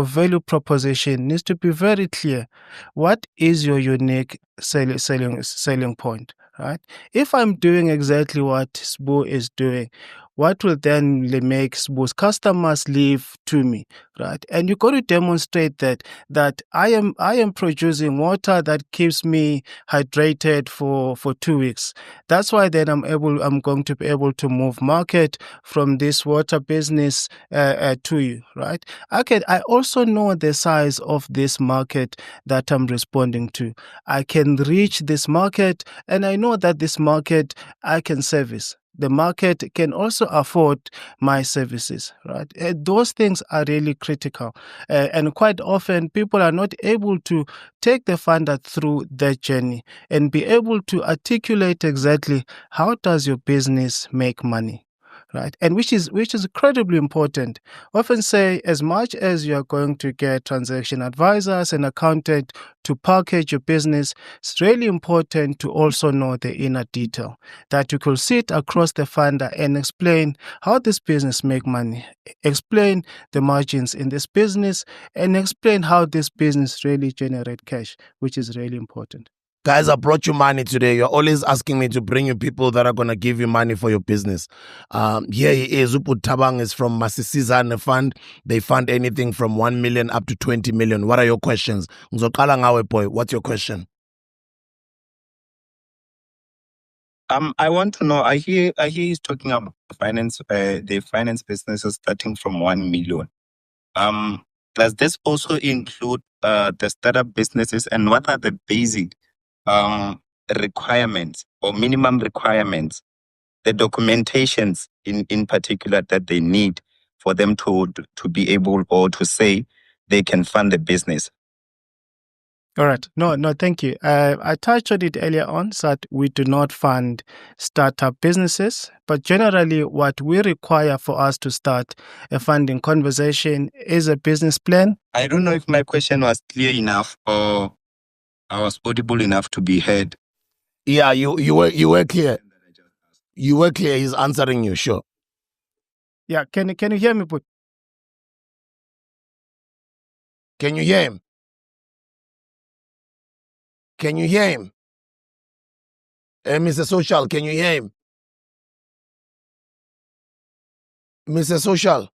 value proposition needs to be very clear. What is your unique selling point, right? If I'm doing exactly what Sbu is doing, what will then make Sbu's customers leave to me, right? And you got to demonstrate that I am producing water that keeps me hydrated for 2 weeks. That's why then I'm going to be able to move market from this water business to you, right? I also know the size of this market that I'm responding to. I can reach this market, and I know that this market I can service. The market can also afford my services, right? Those things are really critical. And quite often, people are not able to take the funder through that journey and be able to articulate exactly how does your business make money, right? And which is incredibly important. Often say, as much as you are going to get transaction advisors and accountant to package your business, it's really important to also know the inner detail, that you could sit across the funder and explain how this business make money, explain the margins in this business, and explain how this business really generate cash, which is really important. Guys, I brought you money today. You're always asking me to bring you people that are going to give you money for your business. Here he is. Thabang is from Masisizane Fund. They fund anything from 1 million up to 20 million. What are your questions? Ngizoqala ngawe, boy. What's your question? I want to know, I hear he's talking about finance, the finance businesses starting from 1 million. Does this also include the startup businesses, and what are the basic requirements or minimum requirements, the documentations in particular that they need for them to be able or to say they can fund the business? All right. No, thank you. I touched on it earlier on, so that we do not fund startup businesses, but generally what we require for us to start a funding conversation is a business plan. I don't know if my question was clear enough or I was audible enough to be heard. Yeah, you were clear. You were clear. He's answering you, sure. Yeah, can you hear me, Put? Can you hear him? Can you hear him? Mr. Social, can you hear him? Mr. Social.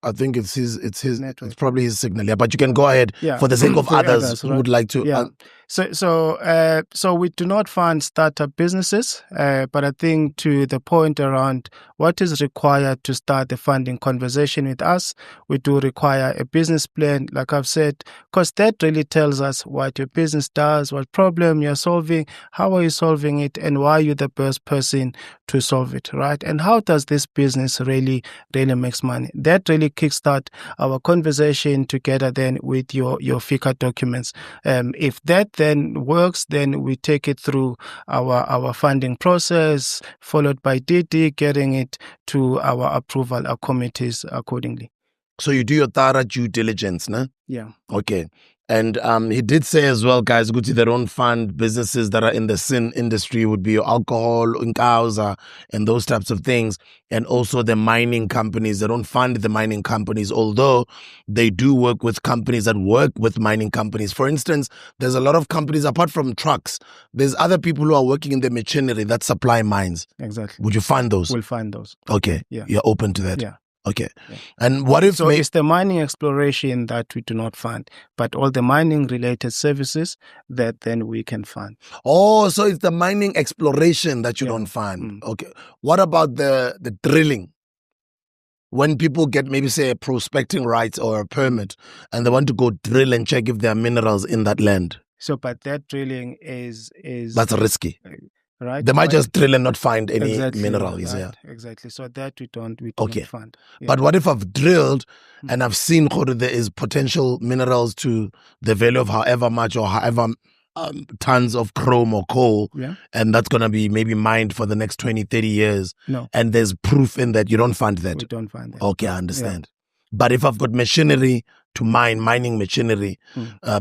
I think it's his network. It's probably his signal. Yeah, but you can go ahead for the sake of others who would like to. Yeah. So we do not fund startup businesses, but I think to the point around what is required to start the funding conversation with us, we do require a business plan, like I've said, because that really tells us what your business does, what problem you're solving, how are you solving it, and why you're the best person to solve it, right? And how does this business really makes money? That really kickstart our conversation together then with your FICA documents. If that then works, then we take it through our funding process, followed by DD, getting it to our approval committees accordingly. So you do your thorough due diligence, no? Yeah. Okay. And he did say as well, guys, go to their own fund businesses that are in the sin industry would be your alcohol, unkauza, and those types of things. And also the mining companies. They don't fund the mining companies, although they do work with companies that work with mining companies. For instance, there's a lot of companies, apart from trucks, there's other people who are working in the machinery that supply mines. Exactly. Would you fund those? We'll find those. Okay. Yeah. You're open to that? Yeah. Okay. Yeah. And what if... So it's the mining exploration that we do not fund, but all the mining related services that then we can fund. Oh, so it's the mining exploration that you don't fund. Okay. What about the drilling? When people get maybe say a prospecting rights or a permit and they want to go drill and check if there are minerals in that land. So, but that drilling is that's risky. Right. They might just drill and not find any minerals. Right, Yeah. Exactly. So that we don't fund. Yeah. But what if I've drilled and I've seen there is potential minerals to the value of however much or however tons of chrome or coal, and that's going to be maybe mined for the next 20, 30 years. No. And there's proof in that, you don't fund that. We don't fund that. Okay, I understand. But if I've got machinery to mining machinery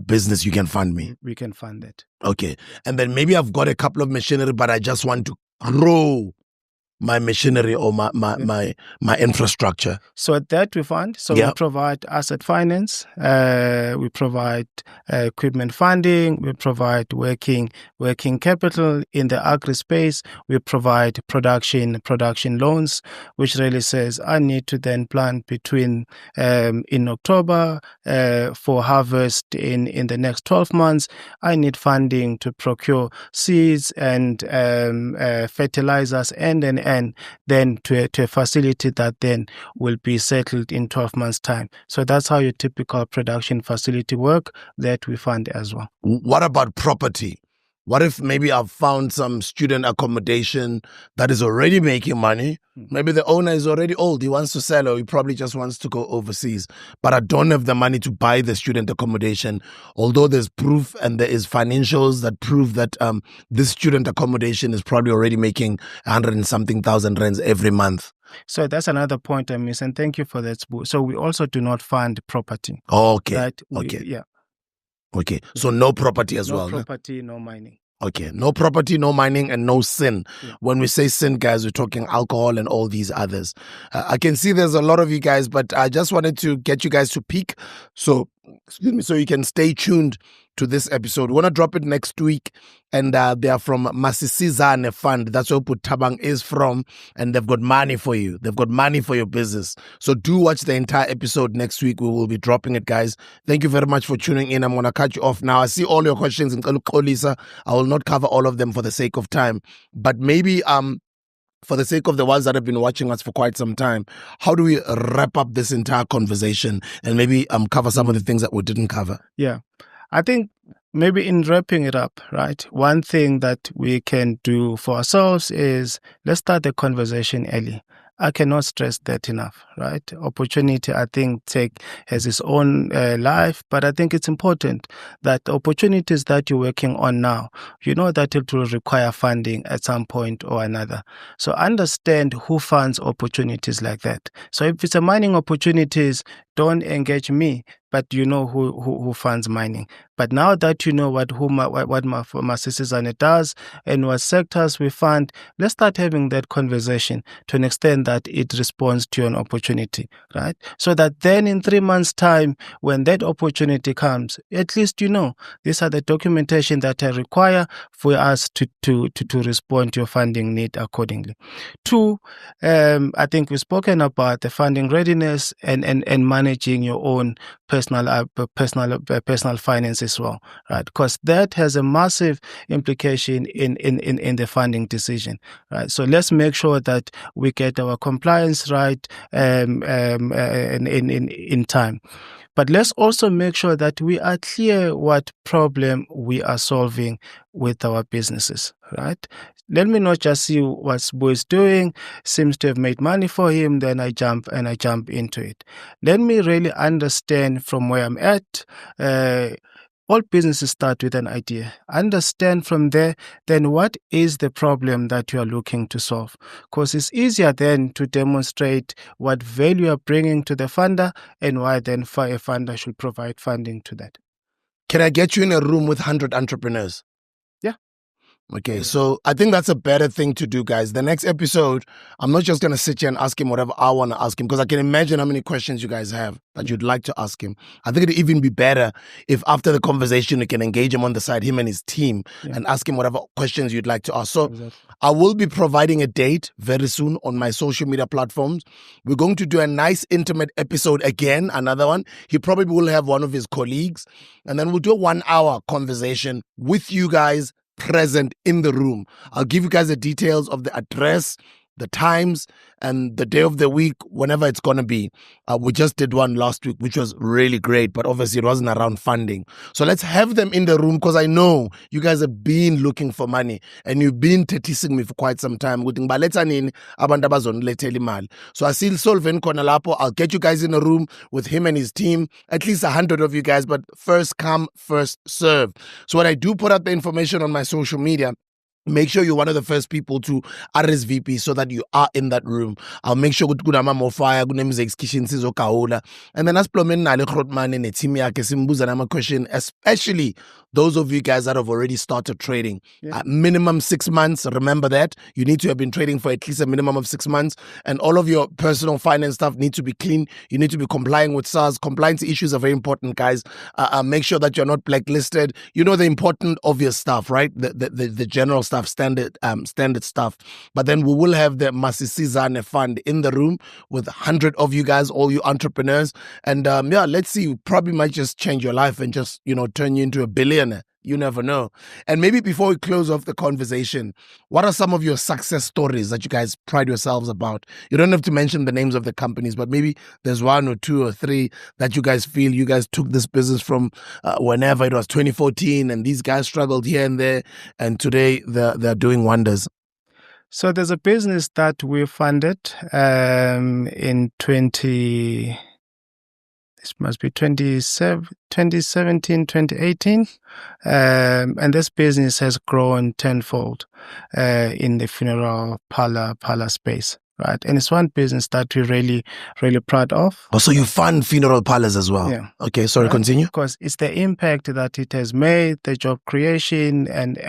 business, you can fund me. We can fund that. Okay. And then maybe I've got a couple of machinery, but I just want to grow my machinery or my infrastructure. So that we fund. So we provide asset finance, we provide equipment funding, we provide working capital in the agri space, we provide production loans, which really says I need to then plant between in October for harvest in the next 12 months. I need funding to procure seeds and fertilizers and then to a facility that then will be settled in 12 months' time. So that's how your typical production facility work that we fund as well. What about property? What if maybe I've found some student accommodation that is already making money? Maybe the owner is already old. He wants to sell or he probably just wants to go overseas. But I don't have the money to buy the student accommodation. Although there's proof and there is financials that prove that this student accommodation is probably already making 100 and something thousand rands every month. So that's another point I miss. And thank you for that, Sbu. So we also do not fund property. Okay. Right? Okay. Okay, so no property as well. No property, no mining. Okay, no property, no mining, and no sin. When we say sin, guys, we're talking alcohol and all these others. I can see there's a lot of you guys, but I just wanted to get you guys to peak. So, excuse me, so you can stay tuned to this episode. We're going to drop it next week, and they are from Masisizane Fund. That's where Thabang is from, and they've got money for you. They've got money for your business. So do watch the entire episode next week. We will be dropping it, guys. Thank you very much for tuning in. I'm going to cut you off now. I see all your questions in Kolisa. I will not cover all of them for the sake of time, but maybe for the sake of the ones that have been watching us for quite some time, how do we wrap up this entire conversation and maybe cover some of the things that we didn't cover? Yeah. I think maybe in wrapping it up, right, one thing that we can do for ourselves is let's start the conversation early. I cannot stress that enough, right? Opportunity, I think, has its own life, but I think it's important that the opportunities that you're working on now, you know that it will require funding at some point or another. So understand who funds opportunities like that. So if it's a mining opportunities, don't engage me, but you know who funds mining. But now that you know what Masisizane does and what sectors we fund, let's start having that conversation to an extent that it responds to an opportunity, right? So that then in 3 months' time, when that opportunity comes, at least you know these are the documentation that I require for us to respond to your funding need accordingly. 2, I think we've spoken about the funding readiness and managing your own personal finance as well, right? Because that has a massive implication in the funding decision, right? So let's make sure that we get our compliance right in time. But let's also make sure that we are clear what problem we are solving with our businesses, right? Let me not just see what Sbu is doing, seems to have made money for him, then I jump into it. Let me really understand from where I'm at, all businesses start with an idea. Understand from there, then what is the problem that you are looking to solve? Because it's easier then to demonstrate what value you are bringing to the funder and why then a funder should provide funding to that. Can I get you in a room with 100 entrepreneurs? Yeah. Okay, so I think that's a better thing to do, guys. The next episode, I'm not just going to sit here and ask him whatever I want to ask him, because I can imagine how many questions you guys have that you'd like to ask him. I think it'd even be better if after the conversation, you can engage him on the side, him and his team, and ask him whatever questions you'd like to ask. So I will be providing a date very soon on my social media platforms. We're going to do a nice intimate episode again, another one. He probably will have one of his colleagues, and then we'll do a 1-hour conversation with you guys present in the room. I'll give you guys the details of the address, the times, and the day of the week, whenever it's going to be. We just did one last week, which was really great, but obviously it wasn't around funding. So let's have them in the room, because I know you guys have been looking for money and you've been teasing me for quite some time. So I see Solven Konalapo. I'll get you guys in a room with him and his team, at least 100 of you guys, but first come, first serve. So when I do put out the information on my social media, make sure you're one of the first people to RSVP so that you are in that room. I'll make sure good more fire, good names kitchen and then as Plomen Nale Krotman and team yake question, especially those of you guys that have already started trading. Minimum 6 months. Remember that. You need to have been trading for at least a minimum of 6 months. And all of your personal finance stuff needs to be clean. You need to be complying with SARS. Compliance issues are very important, guys. Make sure that you're not blacklisted. You know the important obvious stuff, right? The general stuff, standard stuff. But then we will have the Masisizane Fund in the room with 100 of you guys, all you entrepreneurs. And let's see. Probably might just change your life and just, turn you into a billionaire. You never know. And maybe before we close off the conversation, what are some of your success stories that you guys pride yourselves about? You don't have to mention the names of the companies, but maybe there's 1 or 2 or 3 that you guys feel you guys took this business from whenever it was 2014, and these guys struggled here and there, and today they're doing wonders. So there's a business that we funded in 2017, 2018. And this business has grown tenfold in the funeral parlor space. Right. And it's one business that we're really, really proud of. Oh, so you fund funeral parlors as well? Yeah. Okay, sorry, continue. Because it's the impact that it has made, the job creation, and,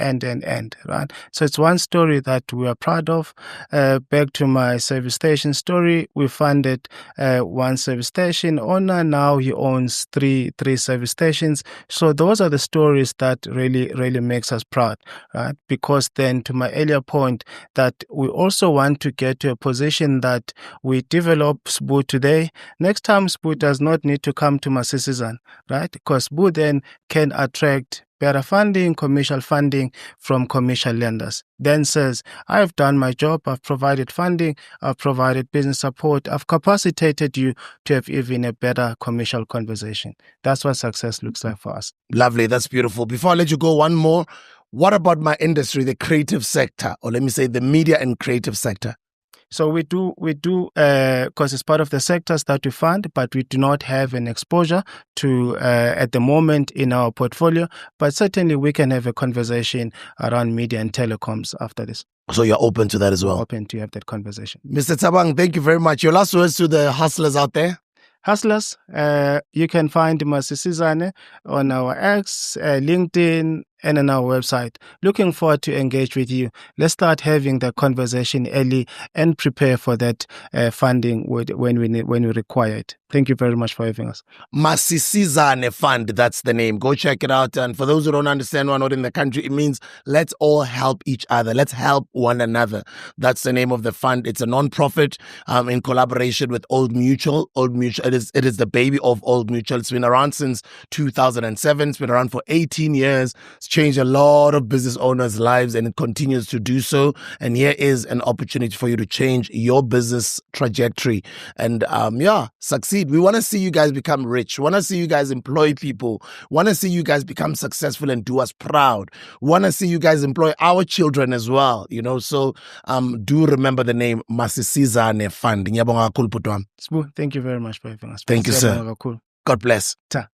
right? So it's one story that we are proud of. Back to my service station story, we funded one service station owner. Now he owns three service stations. So those are the stories that really, really makes us proud, right? Because then, to my earlier point, that we also want to get to a position that we develop Sbu today. Next time, Sbu does not need to come to Masisizane, right? Because Sbu then can attract better funding, commercial funding from commercial lenders. Then says, I've done my job, I've provided funding, I've provided business support, I've capacitated you to have even a better commercial conversation. That's what success looks like for us. Lovely, that's beautiful. Before I let you go, one more. What about my industry, the creative sector, or let me say the media and creative sector? So we do, because it's part of the sectors that we fund, but we do not have an exposure to at the moment in our portfolio. But certainly we can have a conversation around media and telecoms after this. So you're open to that as well? Open to have that conversation. Mr. Thabang, thank you very much. Your last words to the hustlers out there? Hustlers, you can find Masisizane on our X, LinkedIn, and on our website. Looking forward to engage with you. Let's start having the conversation early and prepare for that funding when we require it. Thank you very much for having us. Masisizane Fund, that's the name. Go check it out. And for those who don't understand, who are not in the country, it means let's all help each other. Let's help one another. That's the name of the fund. It's a non-profit in collaboration with Old Mutual. Old Mutual. It is the baby of Old Mutual. It's been around since 2007. It's been around for 18 years. It's changed a lot of business owners' lives, and it continues to do so. And here is an opportunity for you to change your business trajectory and succeed. We want to see you guys become rich. We want to see you guys employ people. We want to see you guys become successful and do us proud. We want to see you guys employ our children as well. So do remember the name Masisizane Fund. Sbu, thank you very much for having us. Thank you, sir. God bless. Ta.